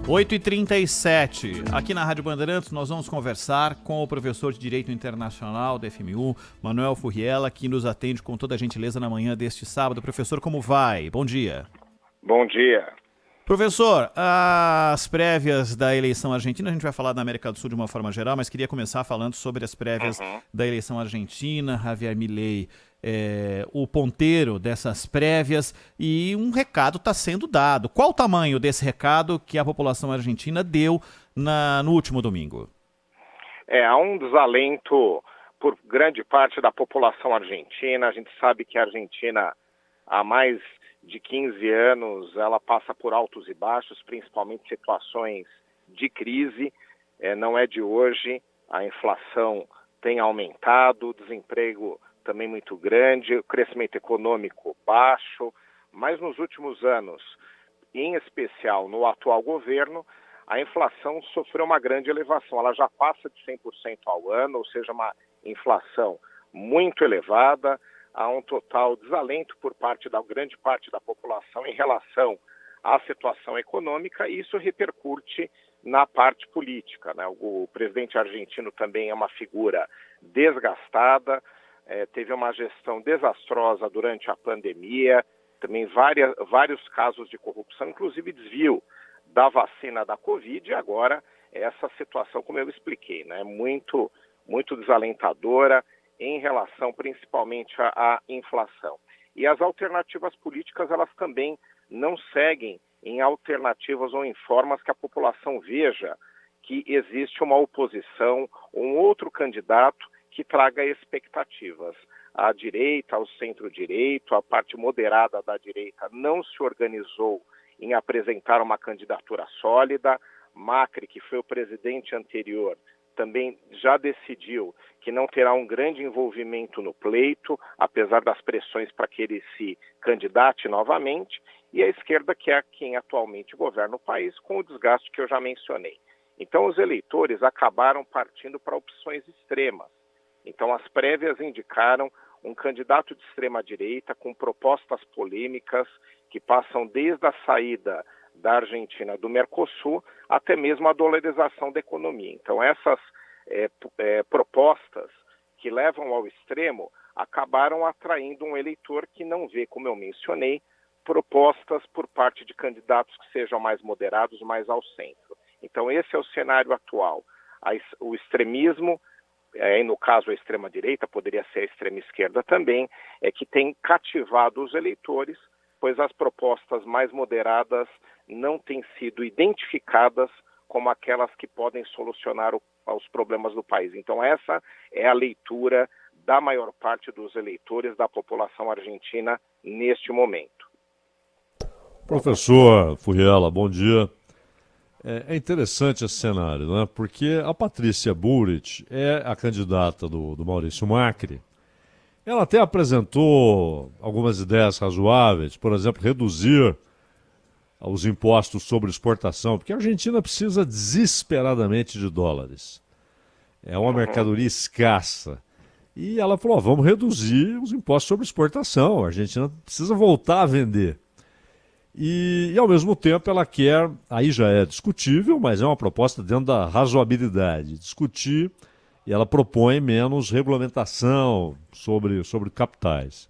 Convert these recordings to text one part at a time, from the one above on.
8h37, aqui na Rádio Bandeirantes nós vamos conversar com o professor de Direito Internacional da FMU, Manuel Furriela, que nos atende com toda a gentileza na manhã deste sábado. Professor, como vai? Bom dia. Bom dia. Professor, as prévias da eleição argentina, a gente vai falar da América do Sul de uma forma geral, mas queria começar falando sobre as prévias da eleição argentina. Javier Milei o ponteiro dessas prévias, e um recado está sendo dado. Qual o tamanho desse recado que a população argentina deu no último domingo? Há um desalento por grande parte da população argentina. A gente sabe que a Argentina, há mais de 15 anos, ela passa por altos e baixos, principalmente situações de crise. Não é de hoje, a inflação tem aumentado, o desemprego também muito grande, o crescimento econômico baixo, mas nos últimos anos, em especial no atual governo, a inflação sofreu uma grande elevação. Ela já passa de 100% ao ano, ou seja, uma inflação muito elevada. Há um total desalento por parte da grande parte da população em relação à situação econômica, e isso repercute na parte política, né? O presidente argentino também é uma figura desgastada, teve uma gestão desastrosa durante a pandemia, também vários casos de corrupção, inclusive desvio da vacina da Covid, e agora essa situação, como eu expliquei, né, muito desalentadora em relação principalmente à inflação. E as alternativas políticas, elas também não seguem em alternativas ou em formas que a população veja que existe uma oposição, um outro candidato que traga expectativas. A direita, o centro-direito, a parte moderada da direita não se organizou em apresentar uma candidatura sólida. Macri, que foi o presidente anterior, também já decidiu que não terá um grande envolvimento no pleito, apesar das pressões para que ele se candidate novamente, e a esquerda, que é quem atualmente governa o país, com o desgaste que eu já mencionei. Então, os eleitores acabaram partindo para opções extremas. Então, as prévias indicaram um candidato de extrema-direita com propostas polêmicas que passam desde a saída da Argentina do Mercosul até mesmo a dolarização da economia. Então, essas propostas que levam ao extremo acabaram atraindo um eleitor que não vê, como eu mencionei, propostas por parte de candidatos que sejam mais moderados, mais ao centro. Então, esse é o cenário atual. O extremismo, no caso a extrema-direita, poderia ser a extrema-esquerda também, que tem cativado os eleitores, pois as propostas mais moderadas não têm sido identificadas como aquelas que podem solucionar os problemas do país. Então essa é a leitura da maior parte dos eleitores da população argentina neste momento. Professor Furriela, bom dia. É interessante esse cenário, né? Porque a Patrícia Bullrich é a candidata do Maurício Macri. Ela até apresentou algumas ideias razoáveis, por exemplo, reduzir os impostos sobre exportação, porque a Argentina precisa desesperadamente de dólares. É uma mercadoria escassa. E ela falou, vamos reduzir os impostos sobre exportação, a Argentina precisa voltar a vender. E ao mesmo tempo ela quer, aí já é discutível, mas é uma proposta dentro da razoabilidade, discutir, e ela propõe menos regulamentação sobre capitais.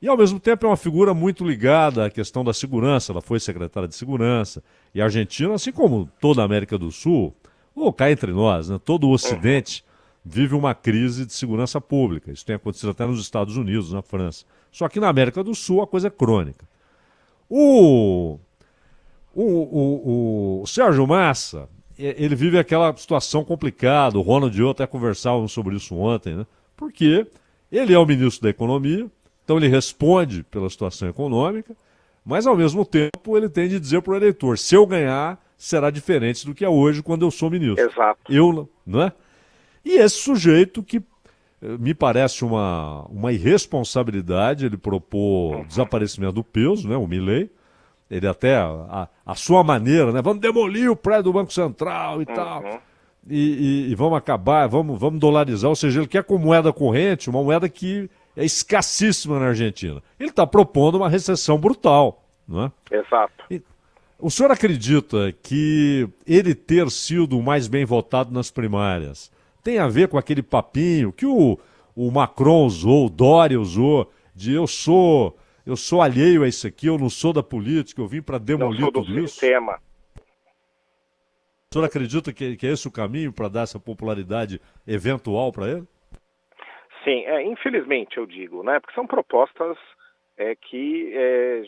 E ao mesmo tempo é uma figura muito ligada à questão da segurança, ela foi secretária de segurança, e a Argentina, assim como toda a América do Sul, ou cá entre nós, né, todo o Ocidente vive uma crise de segurança pública. Isso tem acontecido até nos Estados Unidos, na França. Só que na América do Sul a coisa é crônica. O Sérgio Massa, ele vive aquela situação complicada, o Ronald e eu até conversávamos sobre isso ontem, né? Porque ele é o ministro da Economia, então ele responde pela situação econômica, mas ao mesmo tempo ele tem de dizer para o eleitor, se eu ganhar, será diferente do que é hoje quando eu sou ministro. Exato. Eu, não é? E esse sujeito que me parece uma irresponsabilidade, ele propôs desaparecimento do peso, né, o Milei, ele até, a sua maneira, né, vamos demolir o prédio do Banco Central e tal, e vamos acabar, vamos dolarizar, ou seja, ele quer como moeda corrente, uma moeda que é escassíssima na Argentina. Ele está propondo uma recessão brutal, não é? Exato. O senhor acredita que ele ter sido o mais bem votado nas primárias tem a ver com aquele papinho que o Macron usou, o Dória usou, de eu sou alheio a isso aqui, eu não sou da política, eu vim para Não demolir sou do tudo isso? sistema. O senhor acredita que é esse o caminho para dar essa popularidade eventual para ele? Sim, infelizmente eu digo, né? Porque são propostas que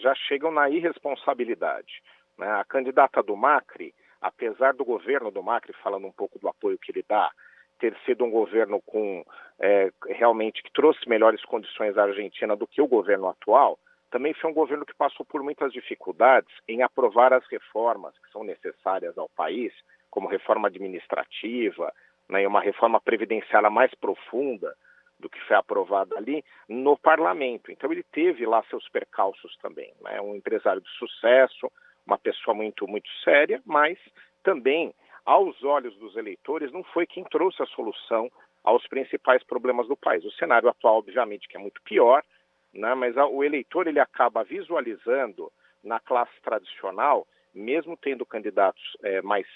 já chegam na irresponsabilidade, né? A candidata do Macri, apesar do governo do Macri, falando um pouco do apoio que ele dá, ter sido um governo com realmente que trouxe melhores condições à Argentina do que o governo atual, também foi um governo que passou por muitas dificuldades em aprovar as reformas que são necessárias ao país, como reforma administrativa, né, e uma reforma previdenciária mais profunda do que foi aprovada ali no parlamento. Então ele teve lá seus percalços também, né? Um empresário de sucesso, uma pessoa muito, muito séria, mas também, aos olhos dos eleitores, não foi quem trouxe a solução aos principais problemas do país. O cenário atual, obviamente, que é muito pior, né? Mas o eleitor ele acaba visualizando na classe tradicional, mesmo tendo candidatos mais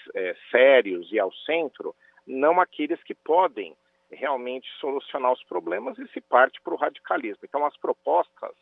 sérios e ao centro, não aqueles que podem realmente solucionar os problemas e se parte para o radicalismo. Então, as propostas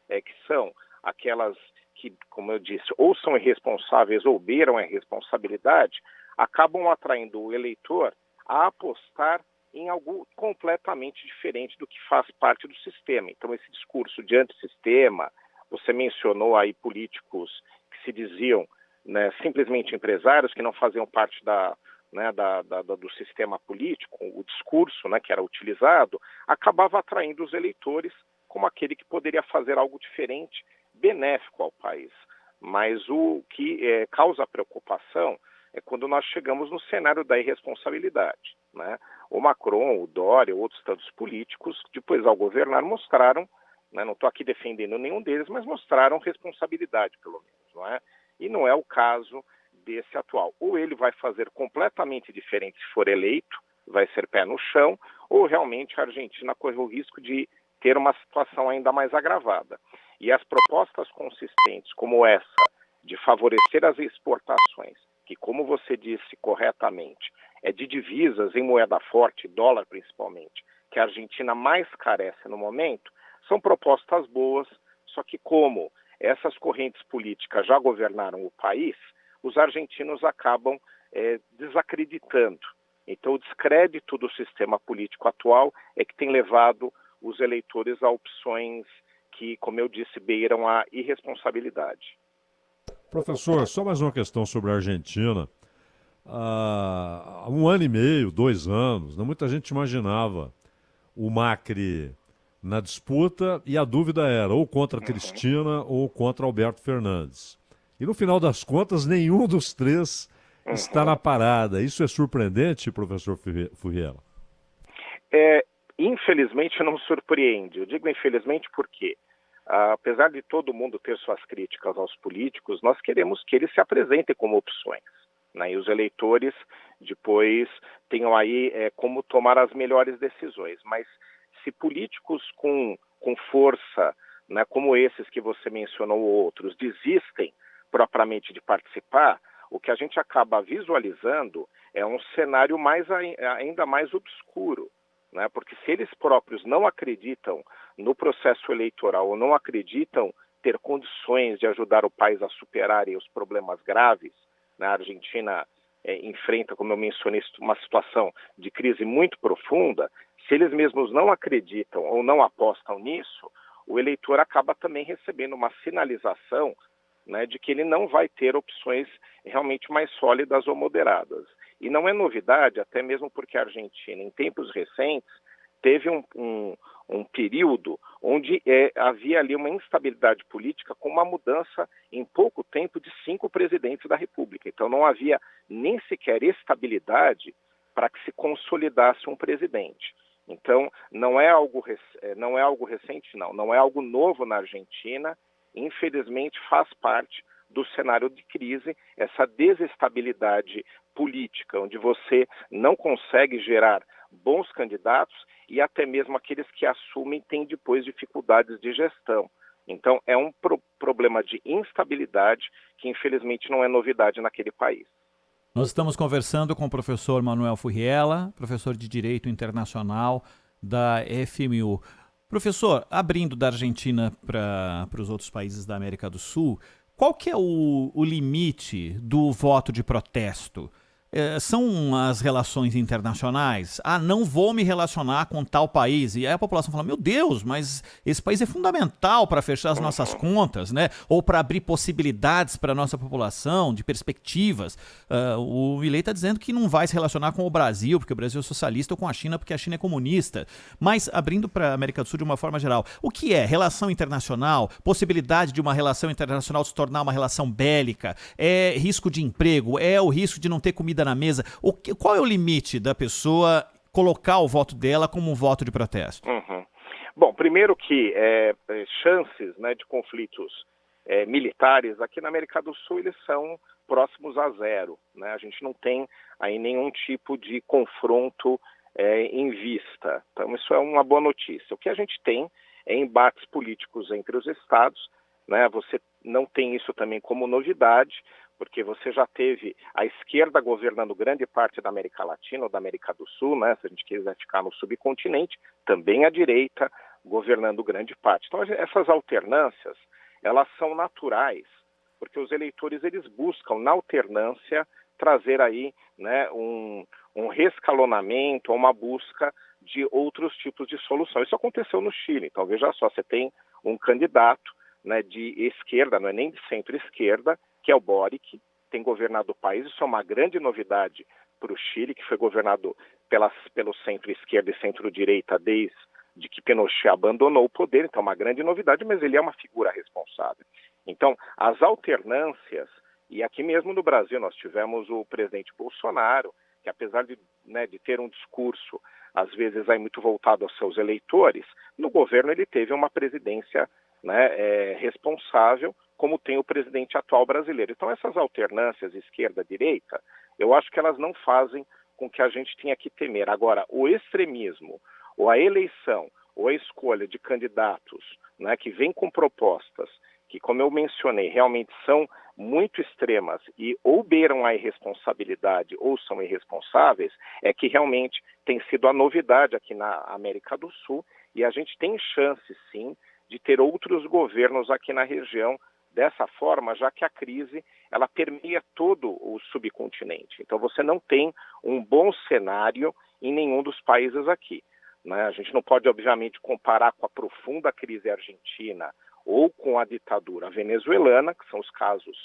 que são aquelas que, como eu disse, ou são irresponsáveis ou beiram a irresponsabilidade, acabam atraindo o eleitor a apostar em algo completamente diferente do que faz parte do sistema. Então, esse discurso de antissistema, você mencionou aí políticos que se diziam, né, simplesmente empresários, que não faziam parte do sistema político, o discurso, né, que era utilizado, acabava atraindo os eleitores como aquele que poderia fazer algo diferente, benéfico ao país. Mas o que causa preocupação é quando nós chegamos no cenário da irresponsabilidade, né? O Macron, o Dória, outros tantos políticos, depois ao governar, mostraram, né, não estou aqui defendendo nenhum deles, mas mostraram responsabilidade, pelo menos, não é? E não é o caso desse atual. Ou ele vai fazer completamente diferente se for eleito, vai ser pé no chão, ou realmente a Argentina corre o risco de ter uma situação ainda mais agravada. E as propostas consistentes como essa, de favorecer as exportações, que, como você disse corretamente, é de divisas em moeda forte, dólar principalmente, que a Argentina mais carece no momento, são propostas boas, só que como essas correntes políticas já governaram o país, os argentinos acabam desacreditando. Então, o descrédito do sistema político atual é que tem levado os eleitores a opções que, como eu disse, beiram a irresponsabilidade. Professor, só mais uma questão sobre a Argentina. Há um ano e meio, 2 anos, muita gente imaginava o Macri na disputa e a dúvida era ou contra Cristina ou contra Alberto Fernandes. E no final das contas, nenhum dos três está na parada. Isso é surpreendente, professor Furriela? Infelizmente não surpreende. Eu digo infelizmente porque, apesar de todo mundo ter suas críticas aos políticos, nós queremos que eles se apresentem como opções, né? E os eleitores depois tenham aí como tomar as melhores decisões. Mas se políticos com força, né, como esses que você mencionou ou outros, desistem propriamente de participar, o que a gente acaba visualizando é um cenário ainda mais obscuro, né? Porque se eles próprios não acreditam no processo eleitoral ou não acreditam ter condições de ajudar o país a superarem os problemas graves, né? A Argentina enfrenta, como eu mencionei, uma situação de crise muito profunda. Se eles mesmos não acreditam ou não apostam nisso, o eleitor acaba também recebendo uma sinalização, né, de que ele não vai ter opções realmente mais sólidas ou moderadas. E não é novidade, até mesmo porque a Argentina, em tempos recentes, teve um período onde havia ali uma instabilidade política com uma mudança em pouco tempo de 5 presidentes da República. Então não havia nem sequer estabilidade para que se consolidasse um presidente. Então não é algo recente, não é algo novo na Argentina. Infelizmente faz parte do cenário de crise, essa desestabilidade política, onde você não consegue gerar bons candidatos e até mesmo aqueles que assumem têm depois dificuldades de gestão. Então é um problema de instabilidade que infelizmente não é novidade naquele país. Nós estamos conversando com o professor Manuel Furriela, professor de Direito Internacional da FMU. Professor, abrindo da Argentina para os outros países da América do Sul, qual que é o limite do voto de protesto? São as relações internacionais? Não vou me relacionar com tal país. E aí a população fala, meu Deus, mas esse país é fundamental para fechar as nossas contas, né? Ou para abrir possibilidades para a nossa população, de perspectivas. O Milei está dizendo que não vai se relacionar com o Brasil, porque o Brasil é socialista, ou com a China, porque a China é comunista. Mas, abrindo para a América do Sul de uma forma geral, o que é relação internacional? Possibilidade de uma relação internacional se tornar uma relação bélica? É risco de emprego? É o risco de não ter comida na mesa? Qual é o limite da pessoa colocar o voto dela como um voto de protesto? Bom, primeiro que chances, né, de conflitos militares aqui na América do Sul, eles são próximos a zero, né? A gente não tem aí nenhum tipo de confronto em vista. Então isso é uma boa notícia. O que a gente tem é embates políticos entre os estados, né? Você não tem isso também como novidade, porque você já teve a esquerda governando grande parte da América Latina ou da América do Sul, né? Se a gente quiser ficar no subcontinente, também a direita governando grande parte. Então, essas alternâncias, elas são naturais, porque os eleitores, eles buscam, na alternância, trazer aí, né, um rescalonamento, uma busca de outros tipos de solução. Isso aconteceu no Chile. Então, veja só, você tem um candidato, né, de esquerda, não é nem de centro-esquerda, que é o Boric, tem governado o país. Isso é uma grande novidade para o Chile, que foi governado pelo centro-esquerda e centro-direita desde que Pinochet abandonou o poder. Então é uma grande novidade, mas ele é uma figura responsável. Então, as alternâncias, e aqui mesmo no Brasil nós tivemos o presidente Bolsonaro, que apesar de ter um discurso, às vezes, aí muito voltado aos seus eleitores, no governo ele teve uma presidência, né, responsável, como tem o presidente atual brasileiro. Então, essas alternâncias esquerda-direita, eu acho que elas não fazem com que a gente tenha que temer. Agora, o extremismo, ou a eleição, ou a escolha de candidatos, né, que vêm com propostas que, como eu mencionei, realmente são muito extremas e ou beiram a irresponsabilidade ou são irresponsáveis, é que realmente tem sido a novidade aqui na América do Sul, e a gente tem chance, sim, de ter outros governos aqui na região dessa forma, já que a crise ela permeia todo o subcontinente. Então você não tem um bom cenário em nenhum dos países aqui, né? A gente não pode, obviamente, comparar com a profunda crise argentina ou com a ditadura venezuelana, que são os casos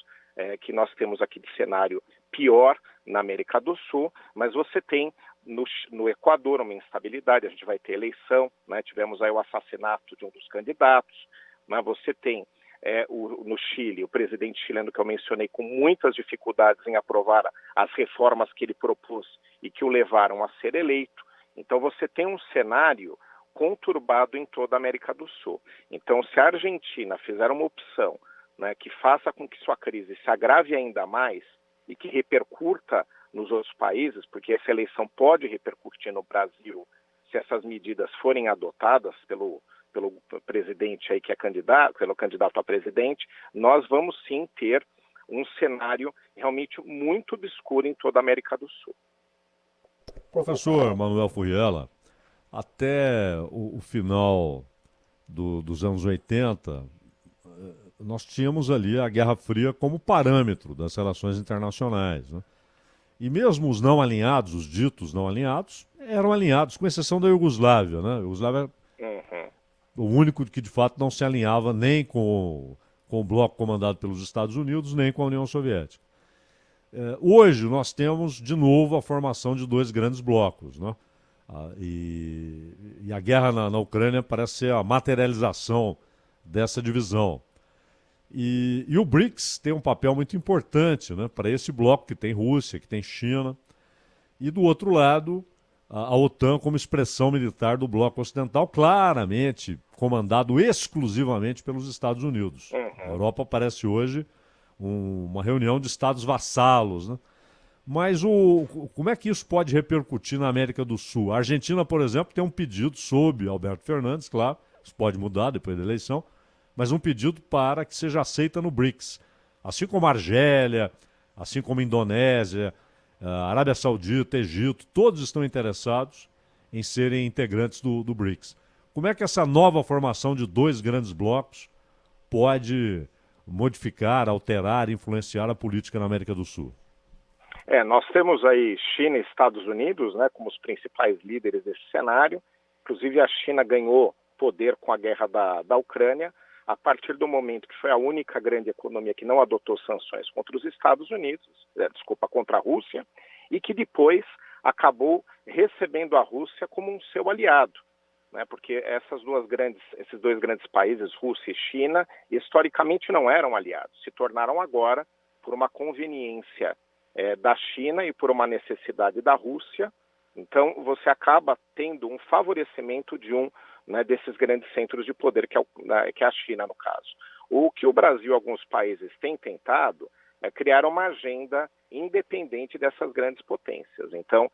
que nós temos aqui de cenário pior na América do Sul, mas você tem no Equador uma instabilidade, a gente vai ter eleição, né? Tivemos aí o assassinato de um dos candidatos, né? Você tem no Chile, o presidente chileno que eu mencionei, com muitas dificuldades em aprovar as reformas que ele propôs e que o levaram a ser eleito. Então você tem um cenário conturbado em toda a América do Sul. Então, se a Argentina fizer uma opção, né, que faça com que sua crise se agrave ainda mais e que repercuta nos outros países, porque essa eleição pode repercutir no Brasil se essas medidas forem adotadas pelo presidente aí que é candidato, pelo candidato a presidente, nós vamos sim ter um cenário realmente muito obscuro em toda a América do Sul. Professor Manuel Furriela, até o final dos anos 80, nós tínhamos ali a Guerra Fria como parâmetro das relações internacionais, né? E mesmo os não alinhados, os ditos não alinhados, eram alinhados, com exceção da Iugoslávia, né? A Iugoslávia o único que de fato não se alinhava nem com o bloco comandado pelos Estados Unidos, nem com a União Soviética. Hoje nós temos de novo a formação de dois grandes blocos, né? E a guerra na Ucrânia parece ser a materialização dessa divisão. E o BRICS tem um papel muito importante, né, para esse bloco que tem Rússia, que tem China. E do outro lado, a OTAN como expressão militar do bloco ocidental, claramente comandado exclusivamente pelos Estados Unidos. A Europa parece hoje uma reunião de estados vassalos, né? Mas como é que isso pode repercutir na América do Sul? A Argentina, por exemplo, tem um pedido sob Alberto Fernandes, claro, isso pode mudar depois da eleição, mas um pedido para que seja aceita no BRICS. Assim como a Argélia, assim como a Indonésia, a Arábia Saudita, Egito, todos estão interessados em serem integrantes do BRICS. Como é que essa nova formação de dois grandes blocos pode modificar, alterar, influenciar a política na América do Sul? Nós temos aí China e Estados Unidos, né, como os principais líderes desse cenário. Inclusive a China ganhou poder com a guerra da Ucrânia, a partir do momento que foi a única grande economia que não adotou sanções contra os Estados Unidos, contra a Rússia, e que depois acabou recebendo a Rússia como um seu aliado, né, porque esses dois grandes países, Rússia e China, historicamente não eram aliados, se tornaram agora, por uma conveniência da China e por uma necessidade da Rússia. Então você acaba tendo um favorecimento de desses grandes centros de poder, que é a China, no caso. O que o Brasil e alguns países têm tentado é criar uma agenda independente dessas grandes potências. Então,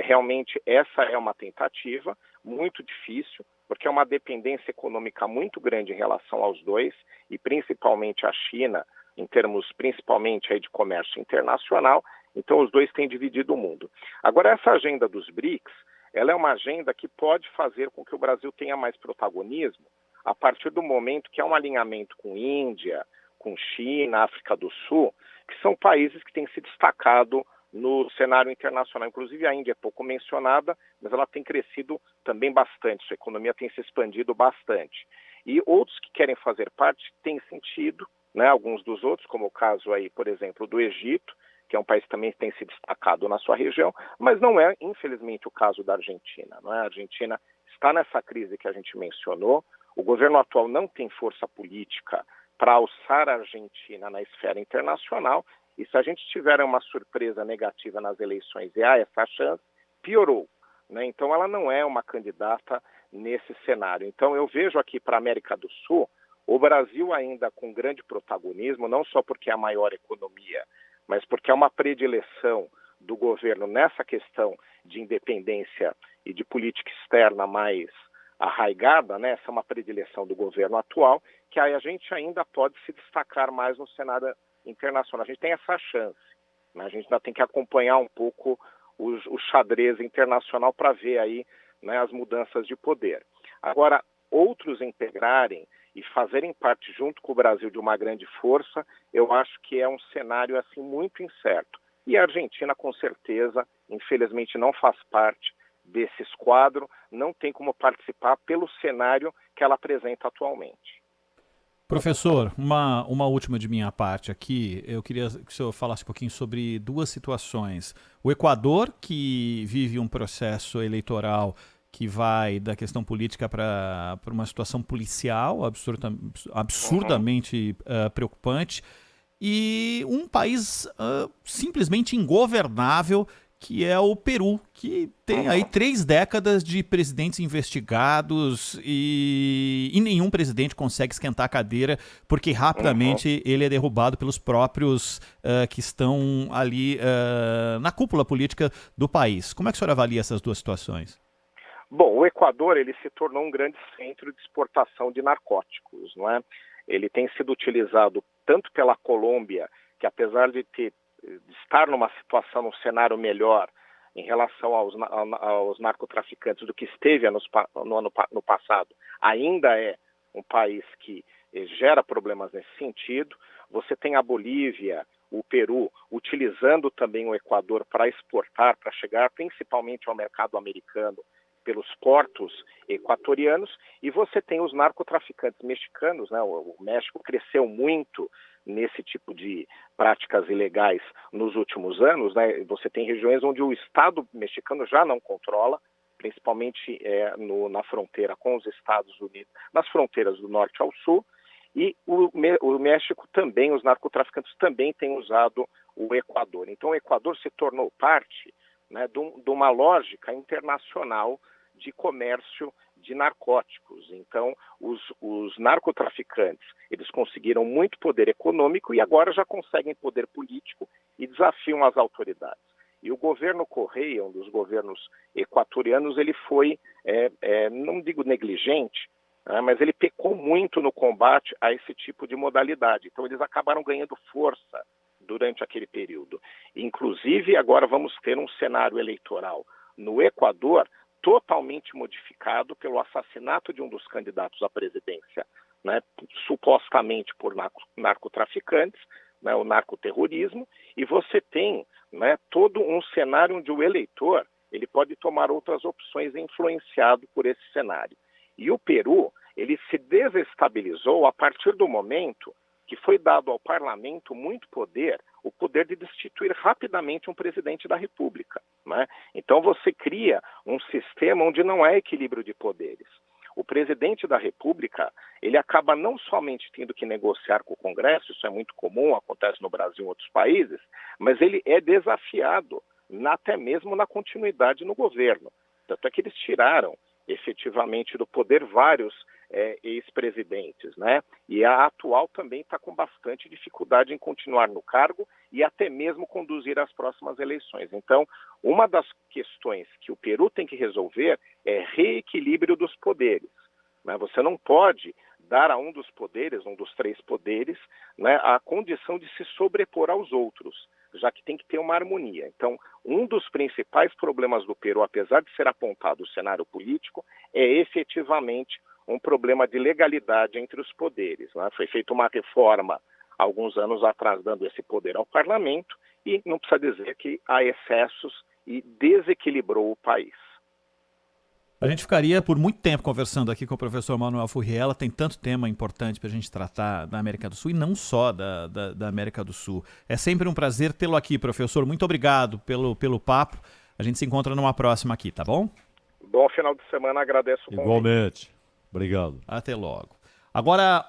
realmente, essa é uma tentativa muito difícil, porque é uma dependência econômica muito grande em relação aos dois, e principalmente a China, em termos principalmente aí de comércio internacional. Então, os dois têm dividido o mundo. Agora, essa agenda dos BRICS, ela é uma agenda que pode fazer com que o Brasil tenha mais protagonismo a partir do momento que há um alinhamento com Índia, com China, África do Sul, que são países que têm se destacado no cenário internacional. Inclusive a Índia é pouco mencionada, mas ela tem crescido também bastante, sua economia tem se expandido bastante. E outros que querem fazer parte têm sentido, né, alguns dos outros, como o caso aí, por exemplo, do Egito, que é um país que também tem se destacado na sua região, mas não é, infelizmente, o caso da Argentina. Não é? A Argentina está nessa crise que a gente mencionou, o governo atual não tem força política para alçar a Argentina na esfera internacional, e se a gente tiver uma surpresa negativa nas eleições e há essa chance, piorou, né? Então ela não é uma candidata nesse cenário. Então eu vejo aqui para a América do Sul, o Brasil ainda com grande protagonismo, não só porque é a maior economia, mas porque é uma predileção do governo nessa questão de independência e de política externa mais arraigada, né? Essa é uma predileção do governo atual, que a gente ainda pode se destacar mais no cenário internacional. A gente tem essa chance, né? A gente ainda tem que acompanhar um pouco o xadrez internacional para ver aí, né, as mudanças de poder. Agora, outros integrarem e fazerem parte junto com o Brasil de uma grande força, eu acho que é um cenário assim muito incerto. E a Argentina, com certeza, infelizmente não faz parte desse esquadro, não tem como participar pelo cenário que ela apresenta atualmente. Professor, uma última de minha parte aqui. Eu queria que o senhor falasse um pouquinho sobre duas situações. O Equador, que vive um processo eleitoral que vai da questão política para uma situação policial absurdamente preocupante, e um país simplesmente ingovernável, que é o Peru, que tem aí 3 décadas de presidentes investigados e nenhum presidente consegue esquentar a cadeira, porque rapidamente ele é derrubado pelos próprios que estão ali na cúpula política do país. Como é que o senhor avalia essas duas situações? Bom, o Equador ele se tornou um grande centro de exportação de narcóticos, não é? Ele tem sido utilizado tanto pela Colômbia, que apesar de estar numa situação, num cenário melhor em relação aos narcotraficantes do que esteve no passado, ainda é um país que gera problemas nesse sentido. Você tem a Bolívia, o Peru, utilizando também o Equador para exportar, para chegar principalmente ao mercado americano, pelos portos equatorianos, e você tem os narcotraficantes mexicanos, né? O México cresceu muito nesse tipo de práticas ilegais nos últimos anos, né? Você tem regiões onde o Estado mexicano já não controla, principalmente na fronteira com os Estados Unidos, nas fronteiras do norte ao sul, e o México também, os narcotraficantes também têm usado o Equador. Então o Equador se tornou parte, né, de uma lógica internacional de comércio de narcóticos. Então, os narcotraficantes, eles conseguiram muito poder econômico e agora já conseguem poder político e desafiam as autoridades. E o governo Correia, um dos governos equatorianos, ele foi, não digo negligente, mas ele pecou muito no combate a esse tipo de modalidade. Então eles acabaram ganhando força durante aquele período. Inclusive, agora vamos ter um cenário eleitoral no Equador totalmente modificado pelo assassinato de um dos candidatos à presidência, né, supostamente por narcotraficantes, né, o narcoterrorismo, e você tem, né, todo um cenário onde o eleitor ele pode tomar outras opções influenciado por esse cenário. E o Peru, ele se desestabilizou a partir do momento que foi dado ao parlamento muito poder, o poder de destituir rapidamente um presidente da República, né? Então você cria um sistema onde não há equilíbrio de poderes. O presidente da República, ele acaba não somente tendo que negociar com o Congresso, isso é muito comum, acontece no Brasil e em outros países, mas ele é desafiado até mesmo na continuidade no governo. Tanto é que eles tiraram efetivamente do poder vários ex-presidentes, né? E a atual também está com bastante dificuldade em continuar no cargo e até mesmo conduzir as próximas eleições. Então, uma das questões que o Peru tem que resolver é reequilíbrio dos poderes, né? Você não pode dar a um dos poderes, um dos três poderes, né, a condição de se sobrepor aos outros, já que tem que ter uma harmonia. Então, um dos principais problemas do Peru, apesar de ser apontado o cenário político, é efetivamente um problema de legalidade entre os poderes, né? Foi feita uma reforma alguns anos atrás, dando esse poder ao parlamento, e não precisa dizer que há excessos e desequilibrou o país. A gente ficaria por muito tempo conversando aqui com o professor Manuel Furriela, tem tanto tema importante para a gente tratar da América do Sul e não só da América do Sul. É sempre um prazer tê-lo aqui, professor. Muito obrigado pelo papo. A gente se encontra numa próxima aqui, tá bom? Bom final de semana, agradeço o convite. Igualmente. Obrigado. Até logo. Agora...